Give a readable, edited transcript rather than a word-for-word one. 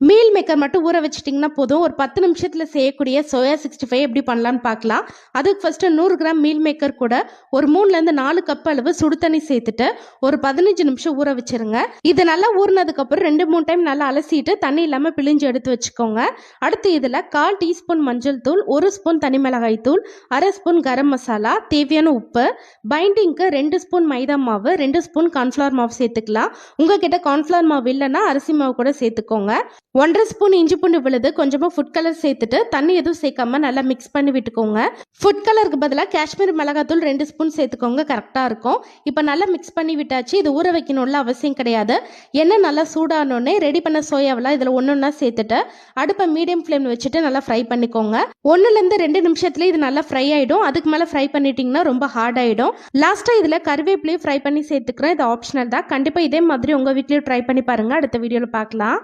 Meal maker மட்டும் ஊற வச்சிட்டிங்கன்னா போதும். ஒரு 10 நிமிஷத்தில் செய்யக்கூடிய சோயா 65 எப்படி பண்ணலான்னு பார்க்கலாம். அதுக்கு ஃபஸ்ட்டு 100 கிராம் மீல் மேக்கர் கூட ஒரு 3லேருந்து 4 கப் அளவு சுடு தண்ணி சேர்த்துட்டு ஒரு 15 நிமிஷம் ஊற வச்சிருங்க. இது நல்லா ஊறினதுக்கப்புறம் 2-3 டைம் நல்லா அலசிட்டு தண்ணி இல்லாமல் பிழிஞ்சு எடுத்து வச்சுக்கோங்க. அடுத்து இதில் 1/4 டீஸ்பூன் மஞ்சள் தூள், 1 ஸ்பூன் தனி மிளகாய் தூள், 1/2 ஸ்பூன் கரம் மசாலா, தேவையான உப்பு, பைண்டிங்க்கு 2 ஸ்பூன் மைதா மாவு, 2 ஸ்பூன் கார்ன்ஃப்ளவர் மாவு சேர்த்துக்கலாம். உங்ககிட்ட கார்ன்ஃப்ளவர் மாவு இல்லைன்னா அரிசி மாவு கூட சேர்த்துக்கோங்க. 1/2 ஸ்பூன் இஞ்சி பூண்டு விழுது, கொஞ்சமாக ஃபுட் கலர் சேர்த்துட்டு தண்ணி எதுவும் சேர்க்காம நல்லா மிக்ஸ் பண்ணி விட்டுக்கோங்க. ஃபுட் கலருக்கு பதிலாக காஷ்மீர் மிளகாத்தூள் 2 ஸ்பூன் சேர்த்துக்கோங்க, கரெக்டாக இருக்கும். இப்போ நல்லா மிக்ஸ் பண்ணி விட்டாச்சு. இது ஊற வைக்கணும்ல அவசியம் கிடையாது. எண்ணெய் நல்லா சூடானோடனே ரெடி பண்ண சோயாவெல்லாம் இதில் ஒன்றா சேர்த்துட்டு அடுப்பை மீடியம் ஃப்ளேமில் வச்சுட்டு நல்லா ஃப்ரை பண்ணிக்கோங்க. 1லேருந்து 2 நிமிஷத்துல இது நல்லா ஃப்ரை ஆகிடும். அதுக்கு மேலே ஃப்ரை பண்ணிட்டீங்கன்னா ரொம்ப ஹார்ட் ஆகிடும். லாஸ்ட்டாக இதில் கருவேப்பிலையும் ஃப்ரை பண்ணி சேர்த்துக்கிறேன். இது ஆப்ஷனல் தான். கண்டிப்பாக இதே மாதிரி உங்கள் வீட்லேயும் ட்ரை பண்ணி பாருங்கள். அடுத்த வீடியோவில் பார்க்கலாம்.